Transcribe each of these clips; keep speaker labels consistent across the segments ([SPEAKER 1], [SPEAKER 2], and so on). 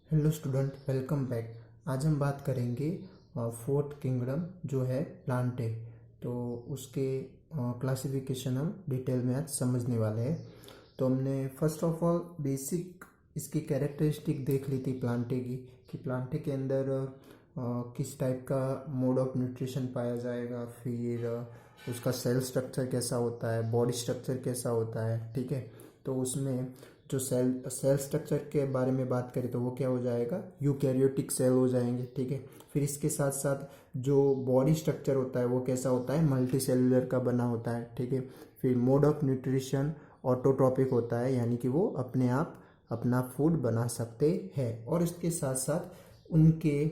[SPEAKER 1] Hello student, welcome back. आज हम बात करेंगे फोर्थ किंगडम जो है प्लांटे। तो उसके क्लासिफिकेशन हम डिटेल में आज समझने वाले हैं। तो हमने फर्स्ट ऑफ ऑल बेसिक इसकी कैरेक्टरिस्टिक देख ली थी प्लांटे की, कि प्लांटे के अंदर किस टाइप का मोड ऑफ न्यूट्रिशन पाया जाएगा, फिर उसका सेल स्ट्रक्चर कैसा होता है, बॉडी स्ट्रक्चर कैसा होता है। ठीक है, तो उसमें जो सेल स्ट्रक्चर के बारे में बात करें तो वो क्या हो जाएगा, यूकैरियोटिक सेल हो जाएंगे। ठीक है, फिर इसके साथ साथ जो बॉडी स्ट्रक्चर होता है वो कैसा होता है, मल्टी सेलुलर का बना होता है। ठीक है, फिर मोड ऑफ न्यूट्रिशन ऑटोट्रॉपिक होता है, यानी कि वो अपने आप अपना फूड बना सकते हैं। और इसके साथ साथ उनके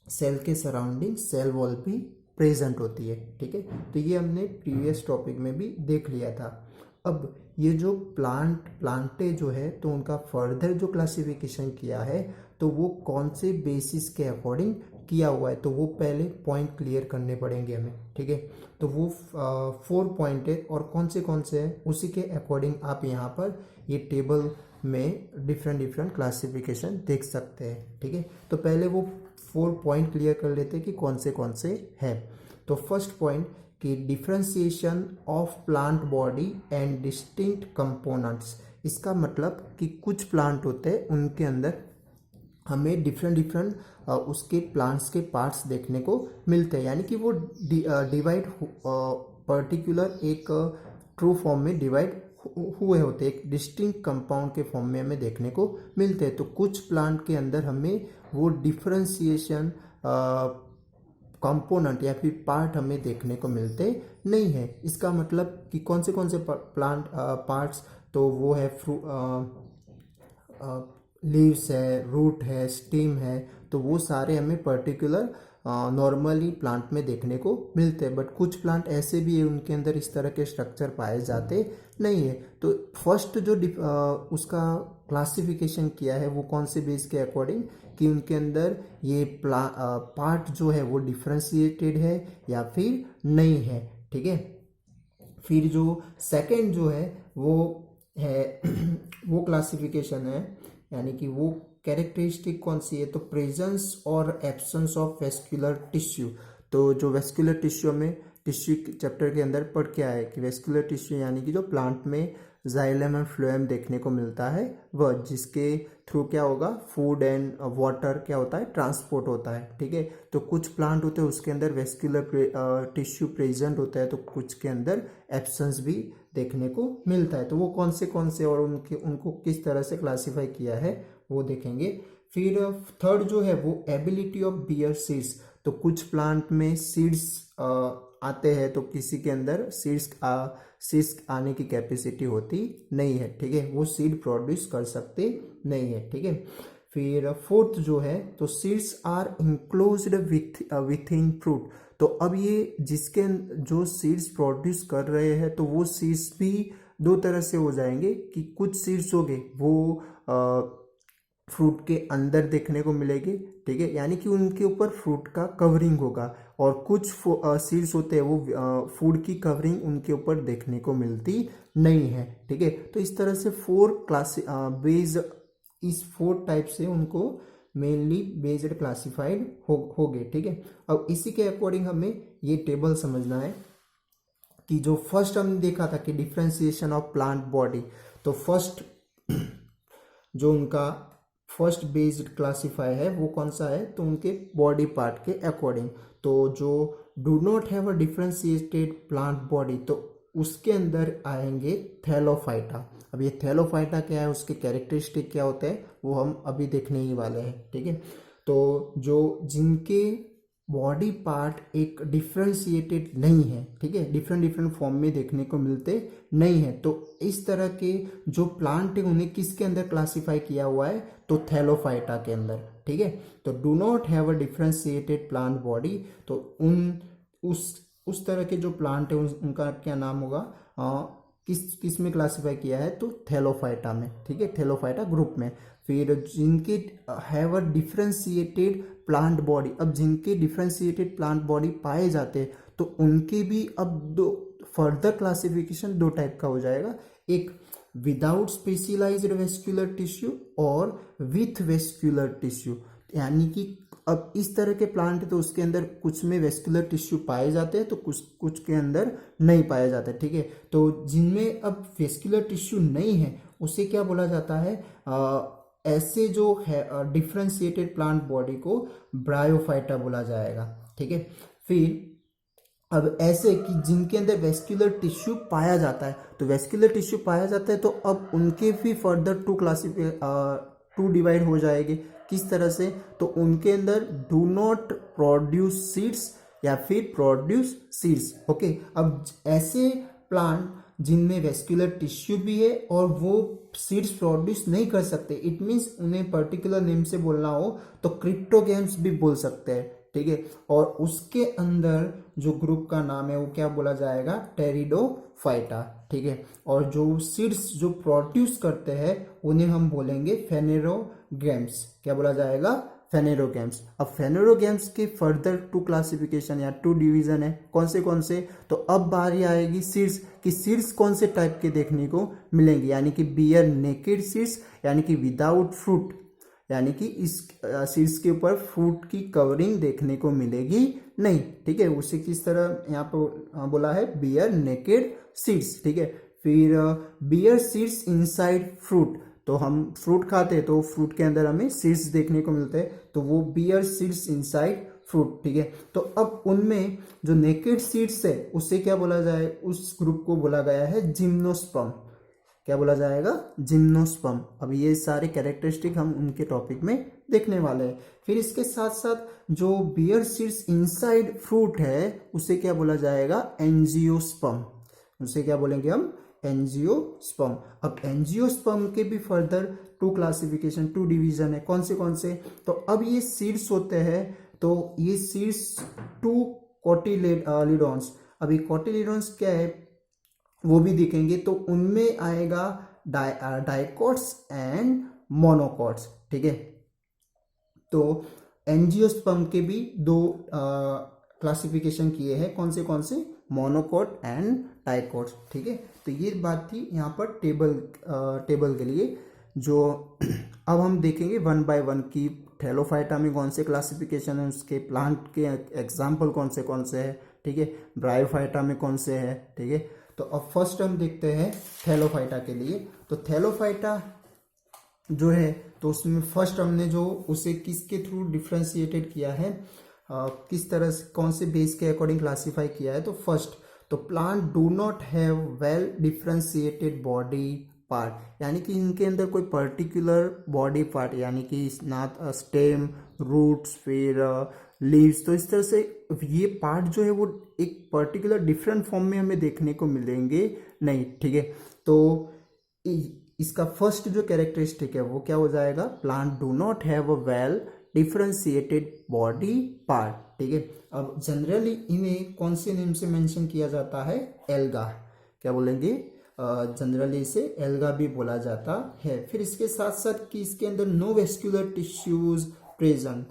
[SPEAKER 1] सेल के सराउंडिंग सेल वॉल भी प्रेजेंट होती है। ठीक है, तो ये हमने प्रीवियस टॉपिक में भी देख लिया था। अब ये जो प्लांटे जो है, तो उनका फर्दर जो क्लासिफिकेशन किया है तो वो कौन से बेसिस के अकॉर्डिंग किया हुआ है, तो वो पहले पॉइंट क्लियर करने पड़ेंगे हमें। ठीक है, तो वो 4 पॉइंट है, और कौन से हैं उसी के अकॉर्डिंग आप यहाँ पर ये टेबल में डिफरेंट क्लासिफिकेशन देख सकते हैं। ठीक है, तो पहले वो 4 पॉइंट क्लियर कर लेते हैं कि कौन से हैं। तो फर्स्ट पॉइंट कि differentiation of plant body and distinct components. इसका मतलब कि कुछ प्लांट होते हैं उनके अंदर हमें डिफरेंट उसके प्लांट्स के पार्ट्स देखने को मिलते हैं, यानी कि वो डिवाइड पर्टिकुलर एक ट्रू फॉर्म में डिवाइड हुए होते हैं, एक डिस्टिंक्ट कंपाउंड के फॉर्म में हमें देखने को मिलते हैं। तो कुछ प्लांट के अंदर हमें वो डिफरेंशिएशन कंपोनेंट या फिर पार्ट हमें देखने को मिलते नहीं है। इसका मतलब कि कौन से प्लांट पार्ट्स, तो वो है लीव्स है, रूट है, स्टेम है, तो वो सारे हमें पर्टिकुलर नॉर्मली प्लांट में देखने को मिलते हैं। बट कुछ प्लांट ऐसे भी है उनके अंदर इस तरह के स्ट्रक्चर पाए जाते नहीं है। तो फर्स्ट जो उसका क्लासिफिकेशन किया है वो कौन से बेस के अकॉर्डिंग, कि उनके अंदर ये पार्ट जो है वो डिफ्रेंशिएटेड है या फिर नहीं है। ठीक है, फिर जो सेकंड जो है वो है वो क्लासिफिकेशन है, यानी कि वो कैरेक्टरिस्टिक कौन सी है, तो प्रेजेंस और एब्सेंस ऑफ वेस्कुलर टिश्यू। तो जो वेस्कुलर टिश्यू में टिश्यू चैप्टर के अंदर पढ़ के आया है कि वेस्कुलर टिश्यू यानी कि जो प्लांट में जाइलम एंड फ्लोएम देखने को मिलता है, वह जिसके थ्रू क्या होगा, फूड एंड वाटर क्या होता है, ट्रांसपोर्ट होता है। ठीक है, तो कुछ प्लांट होते हैं उसके अंदर वेस्कुलर टिश्यू प्रेजेंट होता है, तो कुछ के अंदर एब्सेंस भी देखने को मिलता है। तो वो कौन से और उनको किस तरह से क्लासीफाई किया है वो देखेंगे। फिर थर्ड जो है वो एबिलिटी ऑफ बियर सीड्स। तो कुछ प्लांट में सीड्स आते हैं, तो किसी के अंदर सीड्स आने की कैपेसिटी होती नहीं है। ठीक है, वो सीड प्रोड्यूस कर सकते नहीं है। ठीक है, फिर फोर्थ जो है, तो seeds are enclosed within fruit. तो अब ये जिसके जो सीड्स प्रोड्यूस कर रहे हैं, तो वो सीड्स भी दो तरह से हो जाएंगे, कि कुछ सीड्स हो गए वो फ्रूट के अंदर देखने को मिलेगी। ठीक है, यानी कि उनके ऊपर फ्रूट का कवरिंग होगा, और कुछ सीड्स होते हैं वो फूड की कवरिंग उनके ऊपर देखने को मिलती नहीं है। ठीक है, तो इस तरह से 4 क्लास बेस्ड, इस 4 टाइप से उनको मेनली बेस्ड क्लासिफाइड हो गए। ठीक है, अब इसी के अकॉर्डिंग हमें ये टेबल समझना है कि जो फर्स्ट हमने देखा था कि डिफ्रेंसिएशन ऑफ प्लांट बॉडी, तो फर्स्ट जो उनका फर्स्ट बेस्ड क्लासीफाई है वो कौन सा है, तो उनके बॉडी पार्ट के अकॉर्डिंग। तो जो do not have a differentiated plant body, तो उसके अंदर आएंगे थैलोफाइटा। अब ये थैलोफाइटा क्या है, उसके कैरेक्टरिस्टिक क्या होते हैं, वो हम अभी देखने ही वाले हैं। ठीक है, तो जो जिनके बॉडी पार्ट एक डिफ्रेंशिएटेड नहीं है, ठीक है, डिफरेंट फॉर्म में देखने को मिलते नहीं है, तो इस तरह के जो प्लांट है उन्हें किसके अंदर क्लासिफाई किया हुआ है, तो थैलोफाइटा के अंदर। ठीक है, तो do not have a differentiated plant body, तो उस तरह के जो प्लांट है उनका क्या नाम होगा, किस में क्लासिफाई किया है, तो थैलोफाइटा में। ठीक है, थैलोफाइटा ग्रुप में। फिर जिनके have a differentiated plant body, अब जिनके डिफ्रेंशिएटेड प्लांट बॉडी पाए जाते हैं तो उनके भी अब दो फर्दर क्लासिफिकेशन 2 टाइप का हो जाएगा। एक विदाउट स्पेशलाइज्ड वेस्कुलर टिश्यू और विथ वेस्कुलर टिश्यू। यानी कि अब इस तरह के प्लांट है तो उसके अंदर कुछ में वेस्कुलर टिश्यू पाए जाते हैं तो कुछ कुछ के अंदर नहीं पाए जाते, ठीक है। तो जिनमें अब वेस्कुलर टिश्यू नहीं है उसे क्या बोला जाता है, ऐसे जो है डिफ्रेंशिएटेड प्लांट बॉडी को ब्रायोफाइटा बोला जाएगा, ठीक है। फिर अब ऐसे कि जिनके अंदर वेस्कुलर टिश्यू पाया जाता है, तो वेस्कुलर टिश्यू पाया जाता है तो अब उनके भी फर्दर टू डिवाइड हो जाएंगे। किस तरह से, तो उनके अंदर डू नॉट प्रोड्यूस सीड्स या फिर प्रोड्यूस सीड्स, ओके। अब ऐसे प्लांट जिनमें वेस्कुलर टिश्यू भी है और वो सीड्स प्रोड्यूस नहीं कर सकते, इट मीन्स उन्हें पर्टिकुलर नेम से बोलना हो तो क्रिप्टोगेम्स भी बोल सकते हैं, ठीक है। और उसके अंदर जो ग्रुप का नाम है वो क्या बोला जाएगा, टेरिडोफाइटा, ठीक है। और जो सीड्स जो प्रोड्यूस करते हैं उन्हें हम बोलेंगे फेनेरोगेम्स। क्या बोला जाएगा, फेनेरोगेम्स। अब फेनेरोगेम्स के फर्दर टू क्लासिफिकेशन या टू डिवीजन है, कौन से, तो अब बारी आएगी सीड्स कि सीड्स कौन से टाइप के देखने को मिलेंगे, यानी कि बियर नेकेड सीड्स, यानी कि विदाउट फ्रूट, यानी कि इस सीड्स के ऊपर फ्रूट की कवरिंग देखने को मिलेगी नहीं, ठीक है। उसे किस तरह यहाँ पर बोला है, बियर नेकेड सीड्स, ठीक है। फिर बियर सीड्स इनसाइड फ्रूट, तो हम फ्रूट खाते हैं तो फ्रूट के अंदर हमें सीड्स देखने को मिलते हैं, तो वो बियर सीड्स इनसाइड फ्रूट, ठीक है। तो अब उनमें जो नेकेड सीड्स है उसे क्या बोला जाए, उस ग्रुप को बोला गया है जिम्नोस्पर्म। क्या बोला जाएगा, जिम्नोस्पर्म। अब ये सारे कैरेक्टरिस्टिक हम उनके टॉपिक में देखने वाले हैं। फिर इसके साथ साथ जो बियर सीड्स इनसाइड फ्रूट है उसे क्या बोला जाएगा, एंजियोस्पर्म। उसे क्या बोलेंगे हम, एंजियोस्पर्म। अब एंजियोस्पर्म के भी further two classification, two division है, कौन से, तो अब ये सीड्स होते हैं, तो ये सीड्स टू कोटिलिडॉन्स। अभी कोटिलिडॉन्स क्या है वो भी दिखेंगे, तो उनमें आएगा डाइकोट्स एंड मोनोकोट्स, ठीक है। तो एंजियोस्पर्म के भी दो क्लासिफिकेशन किए हैं, कौन से, मोनोकोट एंड डाइकोट्स, ठीक है। तो ये बात थी यहाँ पर टेबल के लिए। जो अब हम देखेंगे वन बाय वन की थैलोफाइटा में कौन से क्लासिफिकेशन है, उसके प्लांट के एग्जाम्पल कौन से है, ठीक है। ब्रायोफाइटा में कौन से है, ठीक है। तो अब फर्स्ट हम देखते हैं थैलोफाइटा के लिए। तो थैलोफाइटा जो है तो उसमें फर्स्ट हमने जो उसे किसके थ्रू डिफ्रेंशिएटेड किया है, किस तरह से कौन से बेस के अकॉर्डिंग क्लासीफाई किया है, तो फर्स्ट तो plant do not have well differentiated body part, यानी कि इनके अंदर कोई पर्टिकुलर बॉडी पार्ट, यानी कि ना स्टेम, रूट्स, फिर लीव्स, तो इस तरह से ये पार्ट जो है वो एक पर्टिकुलर डिफरेंट फॉर्म में हमें देखने को मिलेंगे नहीं, ठीक है। तो इसका फर्स्ट जो कैरेक्टरिस्टिक है वो क्या हो जाएगा, plant do not have a well differentiated body part, ठीक है। अब जनरली इन्हें कौन से नेम से मेंशन किया जाता है, एल्गा। क्या बोलेंगे, जनरली इसे एल्गा भी बोला जाता है। फिर इसके साथ साथ कि इसके अंदर नो वेस्कुलर टिश्यूज प्रेजेंट,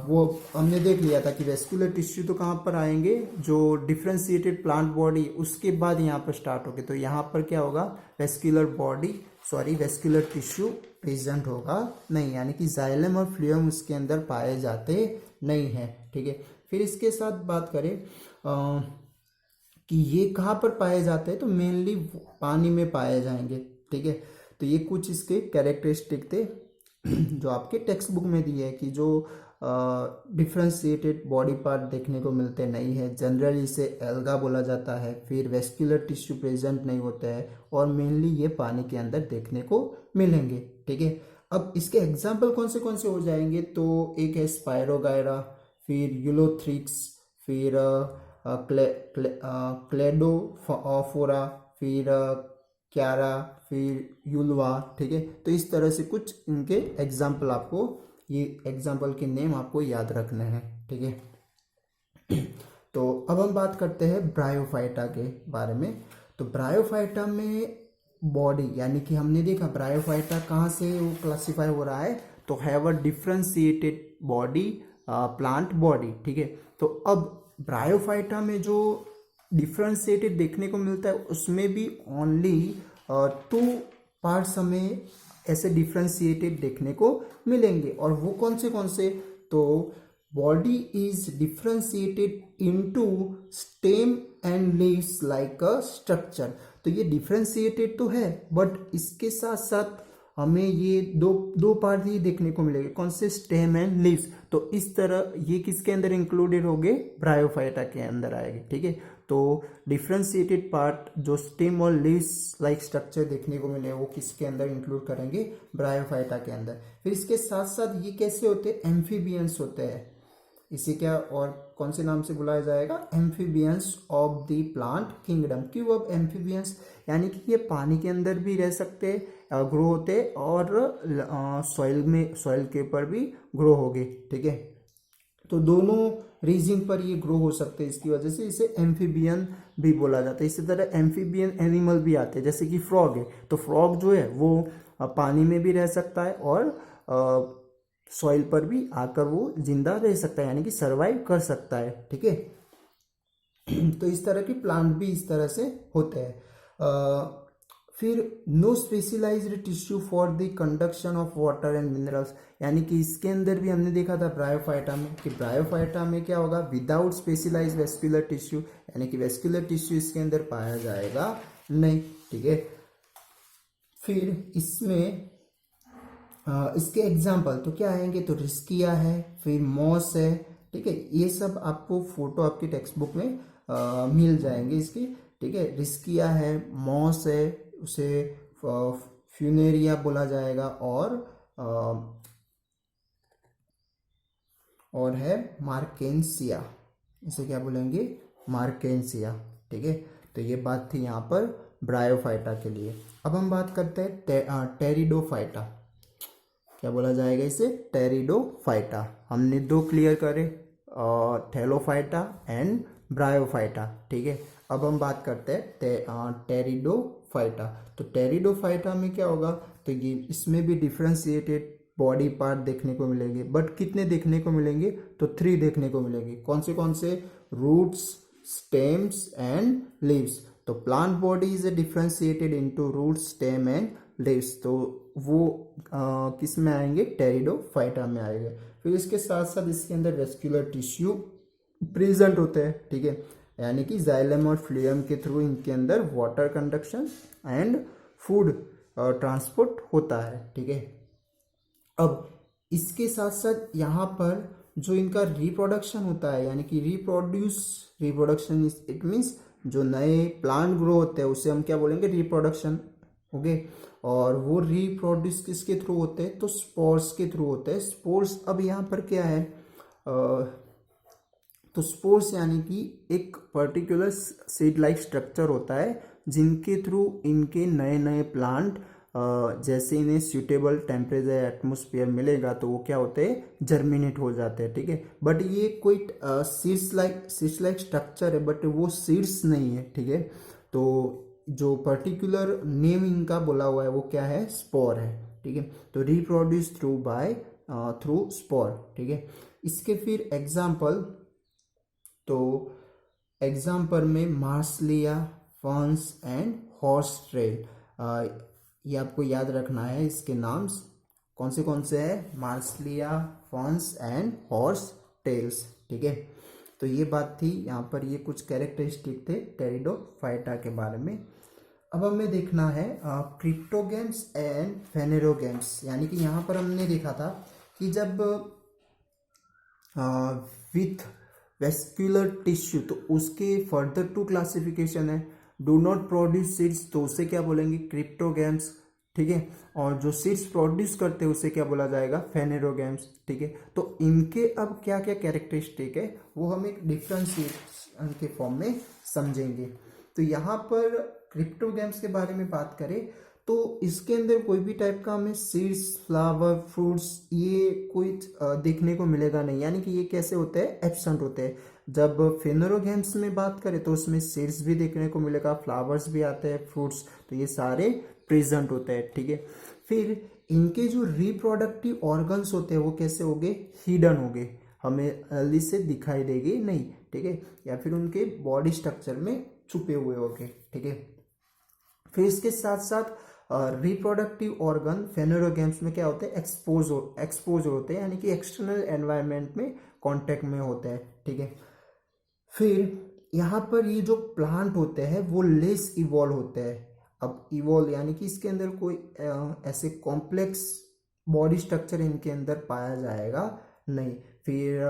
[SPEAKER 1] वो हमने देख लिया था कि वेस्कुलर टिश्यू तो कहाँ पर आएंगे, जो डिफ्रेंशिएटेड प्लांट बॉडी उसके बाद यहाँ पर स्टार्ट होगी, तो यहाँ पर क्या होगा, वेस्कुलर टिश्यू प्रेजेंट होगा नहीं, यानी कि जाइलम और फ्लूएम उसके अंदर पाए जाते नहीं हैं, ठीक है। फिर इसके साथ बात करें कि ये कहाँ पर पाए जाते हैं, तो मेनली पानी में पाए जाएंगे, ठीक है। तो ये कुछ इसके कैरेक्टरिस्टिक थे जो आपके टेक्स्ट बुक में दिए है कि जो डिफ्रेंशिएटेड बॉडी पार्ट देखने को मिलते नहीं है, जनरली इसे एल्गा बोला जाता है। फिर वेस्कुलर टिश्यू प्रेजेंट नहीं होते हैं और मेनली ये पानी के अंदर देखने को मिलेंगे, ठीक है। अब इसके एग्जाम्पल कौन से हो जाएंगे, तो एक है स्पायरोगायरा, फिर यूलोथ्रिक्स, फिर क्लेडोफोरा, फिर क्यारा, फिर यूलवा, ठीक है। तो इस तरह से कुछ इनके एग्जाम्पल, आपको ये एग्जाम्पल के नेम आपको याद रखने हैं, ठीक है। तो अब हम बात करते हैं ब्रायोफाइटा के बारे में। तो ब्रायोफाइटा में बॉडी, यानी कि हमने देखा ब्रायोफाइटा कहाँ से वो क्लासीफाई हो रहा है, तो have a differentiated body, plant body, ठीक है। तो अब ब्रायोफाइटा में जो डिफ्रेंशिएटेड देखने को मिलता है उसमें भी ओनली टू पार्ट्स हमें ऐसे डिफ्रेंशिएटेड देखने को मिलेंगे। और वो कौन से, तो body is differentiated into stem and leaves like a structure. तो ये डिफ्रेंशिएटेड तो है, बट इसके साथ साथ हमें ये दो पार्ट ही देखने को मिलेंगे। कौन से, स्टेम एंड लीव्स। तो इस तरह ये किसके अंदर इंक्लूडेड होंगे, ब्रायोफाइटा के अंदर आएंगे। ठीक है, तो डिफ्रेंशिएटेड पार्ट जो स्टेम और लीव्स लाइक स्ट्रक्चर देखने को मिले वो किसके अंदर इंक्लूड करेंगे, ब्रायोफाइटा के अंदर। फिर इसके साथ साथ ये कैसे होते हैं, एम्फीबियंस होते हैं। इसे क्या और कौन से नाम से बुलाया जाएगा, amphibians of the plant kingdom. क्यों अब एम्फीबियंस, यानी कि ये पानी के अंदर भी रह सकते, ग्रो होते और सॉइल के ऊपर भी ग्रो होंगे। ठीक है, तो दोनों रीजन पर ये ग्रो हो सकते हैं, इसकी वजह से इसे एम्फीबियन भी बोला जाता है। इसी तरह एम्फीबियन एनिमल भी आते हैं, जैसे कि फ्रॉग है। तो फ्रॉग जो है वो पानी में भी रह सकता है और सॉइल पर भी आकर वो जिंदा रह सकता है, यानी कि सरवाइव कर सकता है। ठीक है, तो इस तरह के प्लांट भी इस तरह से होते हैं। फिर no specialized tissue for the conduction of water and minerals, यानी कि इसके अंदर भी हमने देखा था ब्रायोफाइटा में कि ब्रायोफाइटा में क्या होगा, विदाउट स्पेशलाइज्ड वेस्कुलर टिश्यू, यानी कि वेस्कुलर टिश्यू इसके अंदर पाया जाएगा नहीं। ठीक है, फिर इसमें इसके एग्जाम्पल तो क्या आएंगे, तो रिस्किया है, फिर मॉस है। ठीक है, ये सब आपको फोटो आपकी टेक्स्ट बुक में मिल जाएंगे इसकी। ठीक है, रिस्किया है, मॉस है, उसे फ्यूनेरिया बोला जाएगा, और है मार्केंसिया, इसे क्या बोलेंगे, मार्केंसिया। ठीक है, तो ये बात थी यहाँ पर ब्रायोफाइटा के लिए। अब हम बात करते हैं टेरिडोफाइटा। क्या बोला जाएगा इसे, टेरिडोफाइटा। हमने दो क्लियर करे, थैलोफाइटा एंड ब्रायोफाइटा। ठीक है, अब हम बात करते हैं टेरिडोफाइटा। तो टेरिडोफाइटा में क्या होगा, तो ये इसमें भी डिफ्रेंशिएटेड बॉडी पार्ट देखने को मिलेंगे, बट कितने देखने को मिलेंगे, तो 3 देखने को मिलेंगे। कौन से, रूट्स, स्टेम्स एंड लीव्स। तो plant body is differentiated into roots, stem and leaves. तो वो किस में आएंगे, टेरिडोफाइटा में आएंगे। फिर इसके साथ साथ इसके अंदर वेस्कुलर टिश्यू प्रेजेंट होते हैं। ठीक है, यानी कि जाइलम और फ्लूएम के थ्रू इनके अंदर water conduction and food transport होता है। ठीक है, अब इसके साथ साथ यहाँ पर जो इनका रिप्रोडक्शन होता है, यानी कि रिप्रोडक्शन इट मीन्स जो नए प्लांट ग्रो होते हैं उसे हम क्या बोलेंगे, रिप्रोडक्शन। ओके, और वो रिप्रोड्यूस किसके थ्रू होते हैं, तो स्पोर्स के थ्रू होते हैं। स्पोर्स, अब यहाँ पर क्या है, तो स्पोर्स यानी कि एक पर्टिकुलर सीड लाइक स्ट्रक्चर होता है जिनके थ्रू इनके नए नए प्लांट जैसे इन्हें सूटेबल टेम्परेचर एटमोस्फियर मिलेगा तो वो क्या होते हैं, जर्मिनेट हो जाते हैं। ठीक है, बट ये कोई सीड्स लाइक स्ट्रक्चर है, बट वो सीड्स नहीं है। ठीक है, तो जो पर्टिकुलर नेम इनका बोला हुआ है वो क्या है, स्पोर है। ठीक है, तो रिप्रोड्यूस थ्रू स्पोर। ठीक है, इसके फिर एग्जाम्पल, तो एग्जाम्पल में मार्सलिया, फर्न्स एंड हॉर्स ट्रेल। ये आपको याद रखना है, इसके नाम कौन से हैं, मार्सलिया, फर्न्स एंड हॉर्स टेल्स। ठीक है, तो ये बात थी यहाँ पर, ये कुछ कैरेक्टरिस्टिक थे टेरिडोफाइटा के बारे में। अब हमें देखना है क्रिप्टोगेम्स एंड फेनेरोगेम्स, यानी कि यहाँ पर हमने देखा था कि जब विथ वेस्कुलर टिश्यू तो उसके फर्दर 2 क्लासिफिकेशन है। डू नॉट प्रोड्यूस सीड्स तो उसे क्या बोलेंगे, क्रिप्टोगेम्स। ठीक है, और जो सीड्स प्रोड्यूस करते हैं उसे क्या बोला जाएगा, फेनेरोगेम्स। ठीक है, तो इनके अब क्या क्या कैरेक्टरिस्टिक है वो हम एक डिफरेंशिएशन के फॉर्म में समझेंगे। तो यहाँ पर क्रिप्टोगेम्स के बारे में बात करें तो इसके अंदर कोई भी टाइप का हमें सीड्स, फ्लावर, फ्रूट्स ये कोई देखने को मिलेगा नहीं, यानी कि ये कैसे होते हैं, एब्सेंट होते हैं। जब फेनेरोगेम्स में बात करें तो उसमें सीड्स भी देखने को मिलेगा, फ्लावर्स भी आते हैं, फ्रूट्स, तो ये सारे प्रेजेंट होते हैं। ठीक है, फिर इनके जो रिप्रोडक्टिव ऑर्गन्स होते हैं वो कैसे होंगे, हिडन होंगे, हमें जल्दी से दिखाई देगी नहीं। ठीक है, या फिर उनके बॉडी स्ट्रक्चर में छुपे हुए होंगे। ठीक है, फिर इसके साथ साथ रिप्रोडक्टिव ऑर्गन फेनोरोगैम्स में क्या होते हैं, एक्सपोज होते हैं, यानी कि एक्सटर्नल एनवायरनमेंट में कांटेक्ट में होते हैं, ठीक है। फिर यहाँ पर ये जो प्लांट होते हैं वो लेस इवॉल्व होते हैं। अब इवॉल्व यानी कि इसके अंदर कोई ऐसे कॉम्प्लेक्स बॉडी स्ट्रक्चर इनके अंदर पाया जाएगा नहीं। फिर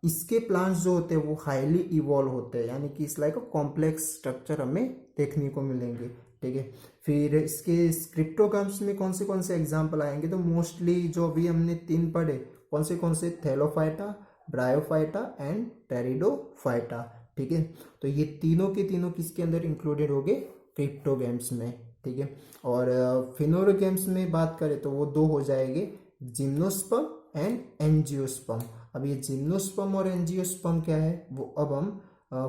[SPEAKER 1] इसके प्लांट्स जो होते हैं वो हाईली इवॉल्व होते हैं, यानी कि इस लाइक कॉम्प्लेक्स स्ट्रक्चर हमें देखने को मिलेंगे, ठीक है। फिर इसके क्रिप्टोगम्स में कौन से एग्जाम्पल आएंगे, तो मोस्टली जो अभी हमने 3 पढ़े, कौन से थैलोफाइटा, ब्रायोफाइटा एंड टेरिडोफाइटा, ठीक है। तो ये तीनों के तीनों किसके अंदर इंक्लूडेड हो गए, क्रिप्टोगैम्स में, ठीक है। और फिनोरोगैम्स में बात करें तो वो 2 हो जाएंगे, जिम्नोस्पर्म एंड एंजियोस्पर्म। अब ये जिम्नोस्पर्म और एंजियोस्पर्म क्या है वो अब हम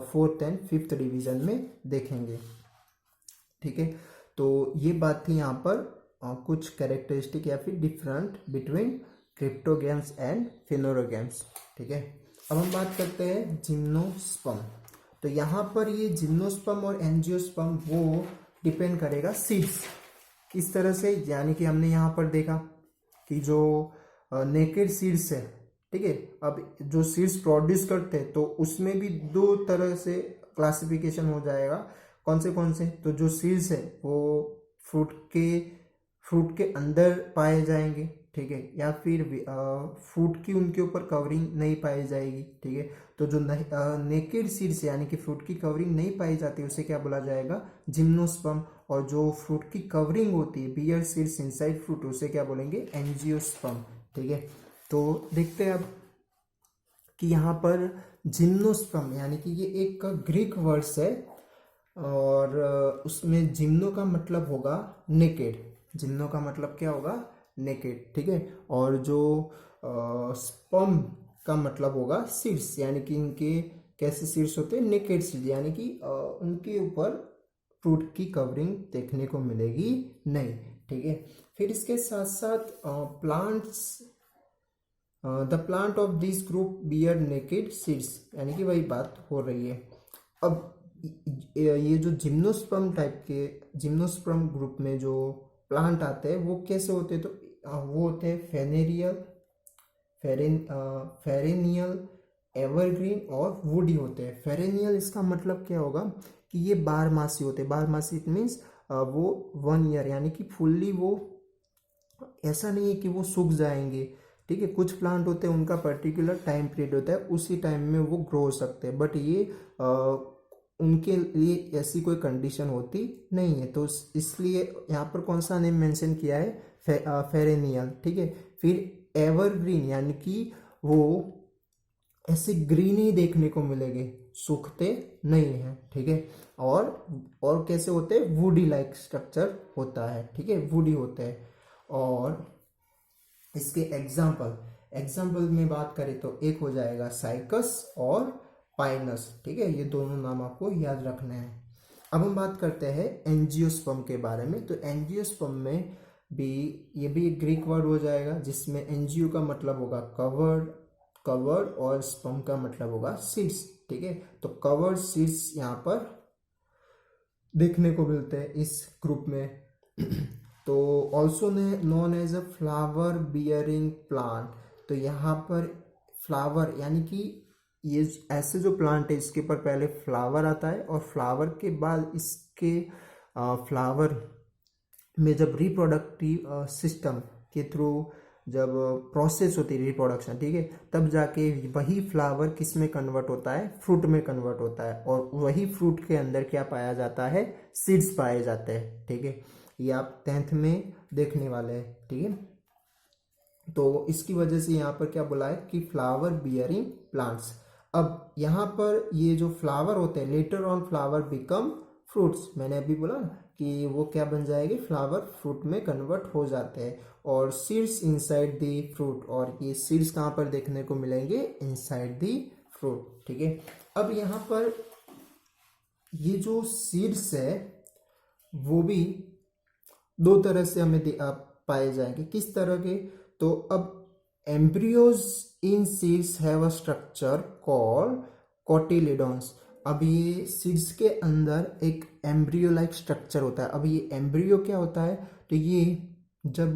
[SPEAKER 1] 4th एंड 5th डिवीजन में देखेंगे, ठीक है। तो ये बात थी यहाँ पर कुछ कैरेक्टरिस्टिक या फिर डिफरेंट बिटवीन क्रिप्टोगैम्स एंड फिनोरोगैम्स, ठीक है। अब हम बात करते हैं जिम्नोस्पर्म। तो यहाँ पर ये जिम्नोस्पर्म और एंजियोस्पर्म वो डिपेंड करेगा सीड्स किस तरह से, यानी कि हमने यहाँ पर देखा कि जो नेकेड सीड्स है, ठीक है। अब जो सीड्स प्रोड्यूस करते हैं तो उसमें भी 2 तरह से क्लासिफिकेशन हो जाएगा। कौन से, तो जो सीड्स है वो फ्रूट के अंदर पाए जाएंगे, ठीक है, या फिर फ्रूट की उनके ऊपर कवरिंग नहीं पाई जाएगी, ठीक है। तो जो नेकेड सीड्स यानी कि फ्रूट की कवरिंग नहीं पाई जाती उसे क्या बोला जाएगा, जिम्नोस्पर्म। और जो फ्रूट की कवरिंग होती है, बियर सीड्स इनसाइड फ्रूट, उसे क्या बोलेंगे, एंजियोस्पर्म, ठीक है। तो देखते हैं अब कि यहाँ पर जिम्नोस्पर्म यानी कि ये एक ग्रीक वर्ड्स है और उसमें जिम्नो का मतलब होगा नेकेड, जिम्नो का मतलब क्या होगा, नेकेड, ठीक है। और जो स्पर्म का मतलब होगा सीड्स, यानी कि इनके कैसे सीड्स होते हैं, नेकेड सीड्स, यानी कि उनके ऊपर फ्रूट की कवरिंग देखने को मिलेगी नहीं, ठीक है। फिर इसके साथ साथ plants, the plant of this group bear naked seeds, यानी कि वही बात हो रही है। अब ये जो जिम्नोस्पर्म ग्रुप में जो प्लांट आते हैं वो कैसे होते हैं, तो वो होते हैं फेरेनियल, एवरग्रीन और वुडी होते हैं। फेरेनियल इसका मतलब क्या होगा कि ये बारहमासी होते हैं, बारहमासी इट मीन्स वो 1 ईयर, यानी कि फुल्ली वो ऐसा नहीं है कि वो सूख जाएंगे, ठीक है। कुछ प्लांट होते हैं उनका पर्टिकुलर टाइम पीरियड होता है, उसी टाइम में वो ग्रो हो सकते हैं, बट ये उनके लिए ऐसी कोई कंडीशन होती नहीं है। तो इसलिए यहाँ पर कौन सा नेम मेंशन किया है, फेरेनियल, ठीक है। फिर एवरग्रीन यानी कि वो ऐसे ग्रीन ही देखने को मिलेंगे, सूखते नहीं है, ठीक है। और कैसे होते हैं, वुडी लाइक स्ट्रक्चर होता है, ठीक है, वुडी होते हैं। और इसके एग्जाम्पल में बात करें तो एक हो जाएगा साइकस और पाइनस, ठीक है, ये दोनों नाम आपको याद रखने हैं। अब हम बात करते हैं एंजियोस्पर्म के बारे में। तो एंजियोस्पर्म में भी ये भी एक ग्रीक वर्ड हो जाएगा, जिसमें एंजियो का मतलब होगा कवर्ड और स्पर्म का मतलब होगा सीड्स, ठीक है। तो कवर्ड सीड्स यहाँ पर देखने को मिलते हैं इस ग्रुप में। तो also known as a flower bearing plant. तो यहाँ पर फ्लावर यानी कि ये ऐसे जो प्लांट है इसके ऊपर पहले फ्लावर आता है और फ्लावर के बाद इसके फ्लावर में जब रिप्रोडक्टिव सिस्टम के थ्रू जब प्रोसेस होती है रिप्रोडक्शन, ठीक है, तब जाके वही फ्लावर किस में कन्वर्ट होता है, फ्रूट में कन्वर्ट होता है। और वही फ्रूट के अंदर क्या पाया जाता है, सीड्स पाए जाते हैं, ठीक है। ये आप 10th में देखने वाले हैं, ठीक है। तो इसकी वजह से यहाँ पर क्या बोला है कि फ्लावर बियरिंग प्लांट्स। अब यहाँ पर ये जो फ्लावर होते हैं, later on flower become fruits, मैंने अभी बोला कि वो क्या बन जाएगी, फ्लावर फ्रूट में कन्वर्ट हो जाते हैं। और सीड्स इनसाइड दी फ्रूट, और ये सीड्स कहाँ पर देखने को मिलेंगे, इनसाइड दी फ्रूट, ठीक है। अब यहाँ पर ये जो सीड्स है वो भी 2 तरह से हमें पाए जाएंगे, किस तरह के, तो अब embryos in seeds have a structure called cotyledons. अब ये सीड्स के अंदर एक एम्ब्रियो लाइक स्ट्रक्चर होता है। अब ये एम्ब्रियो क्या होता है, तो ये जब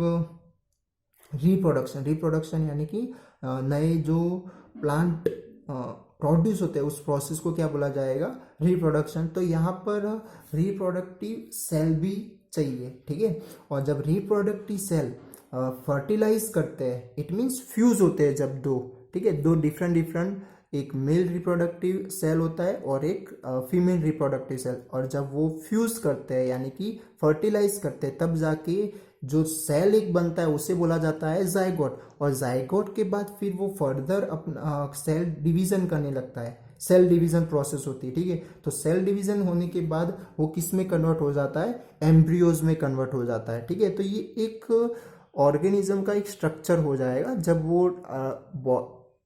[SPEAKER 1] रिप्रोडक्शन यानी कि नए जो प्लांट प्रोड्यूस होते हैं उस प्रोसेस को क्या बोला जाएगा, रिप्रोडक्शन। तो यहाँ पर रिप्रोडक्टिव सेल भी चाहिए, ठीक है। और जब रिप्रोडक्टिव सेल फर्टिलाइज करते हैं, इट मीन्स फ्यूज होते हैं जब दो, ठीक है, दो डिफरेंट एक मेल रिप्रोडक्टिव सेल होता है और एक फीमेल रिप्रोडक्टिव सेल, और जब वो फ्यूज करते हैं यानी कि फर्टिलाइज करते हैं, तब जाके जो सेल एक बनता है उसे बोला जाता है जाइगोट। और जाइगोट के बाद फिर वो फर्दर अपना सेल डिवीजन करने लगता है, सेल डिवीजन प्रोसेस होती है, ठीक है। तो सेल डिवीजन होने के बाद वो किस में कन्वर्ट हो जाता है, एम्ब्रियोज में कन्वर्ट हो जाता है, ठीक है। तो ये एक ऑर्गेनिज्म का एक स्ट्रक्चर हो जाएगा जब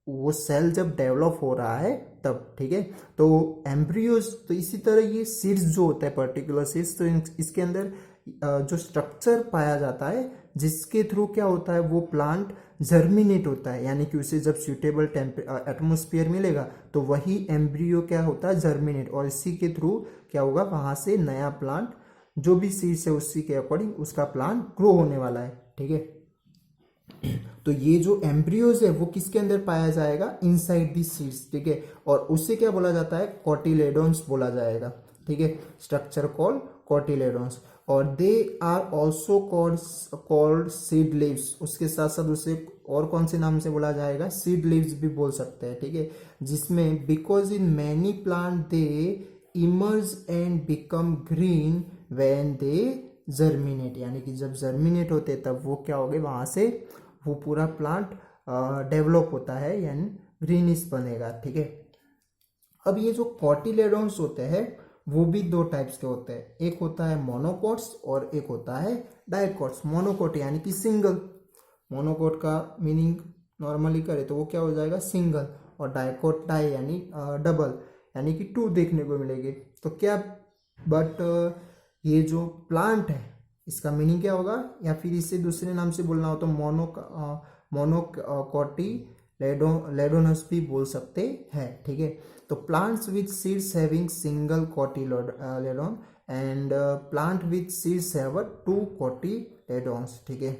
[SPEAKER 1] वो सेल जब डेवलप हो रहा है तब, ठीक है। तो एम्ब्रियोज, तो इसी तरह ये सीड्स जो होता है, पर्टिकुलर सीड्स, तो इसके अंदर जो स्ट्रक्चर पाया जाता है जिसके थ्रू क्या होता है, वो प्लांट जर्मिनेट होता है, यानी कि उसे जब सूटेबल एटमोस्फियर मिलेगा तो वही एम्ब्रियो क्या होता है, जर्मिनेट, और इसी के थ्रू क्या होगा, वहां से नया प्लांट जो भी सीड्स है उसी के अकॉर्डिंग उसका प्लांट ग्रो होने वाला है, ठीक है। तो ये जो एम्ब्रियोज है वो किसके अंदर पाया जाएगा, इनसाइड दी सीड्स, ठीक है। और उससे क्या बोला जाता है, कोटिलेडोन्स बोला जाएगा, ठीक है। Structure called cotyledons. और they are also called seed leaves. उसके साथ साथ उसे और कौन से नाम से बोला जाएगा, सीड लीव्स भी बोल सकते हैं, ठीक है। जिसमें because in many plant they emerge and become green when they germinate, यानी कि जब जर्मिनेट होते तब वो क्या हो गए, वहां से वो पूरा प्लांट डेवलप होता है, यानी ग्रीनिश बनेगा, ठीक है। अब ये जो कोटिलेडोन्स होते हैं वो भी दो टाइप्स के होते हैं, एक होता है मोनोकोट्स और एक होता है डाइकोट्स। मोनोकोट यानी कि सिंगल, मोनोकोट का मीनिंग नॉर्मली करे तो वो क्या हो जाएगा, सिंगल, और डाइकोट डाई यानी डबल, यानी कि टू देखने को मिलेंगे। तो क्या, बट ये जो प्लांट है इसका मीनिंग क्या होगा, या फिर इसे दूसरे नाम से बोलना हो तो मोनोकोटिलेडोनस भी बोल सकते हैं, ठीक है। तो plants with seeds having single cotyledon and plant with seeds have two cotyledons, ठीक है।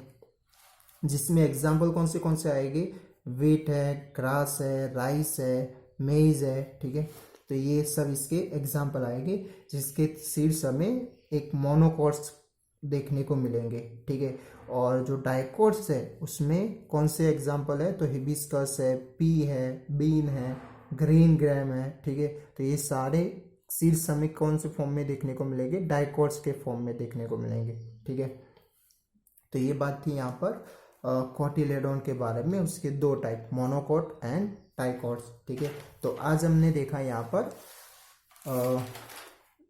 [SPEAKER 1] जिसमें एग्जाम्पल कौन से आएंगे, वीट है, ग्रास है, राइस है, मेज है, ठीक है। तो ये सब इसके एग्जाम्पल आएंगे जिसके सीड्स हमें एक मोनोकोट्स देखने को मिलेंगे, ठीक है। और जो डाइकोट्स है उसमें कौन से एग्जाम्पल है, तो हिबिस्कस है, पी है, बीन है, ग्रीन ग्राम है, ठीक है। तो ये सारे सीड्स हमें कौन से फॉर्म में देखने को मिलेंगे, डाइकोट्स के फॉर्म में देखने को मिलेंगे, ठीक है। तो ये बात थी यहाँ पर कोटिलेडोन के बारे में, उसके दो टाइप, मोनोकोट एंड डाइकोट्स, ठीक है। तो आज हमने देखा यहाँ पर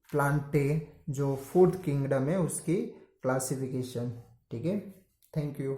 [SPEAKER 1] प्लांटे जो फूड किंगडम है उसकी क्लासिफिकेशन, ठीक है। Thank you.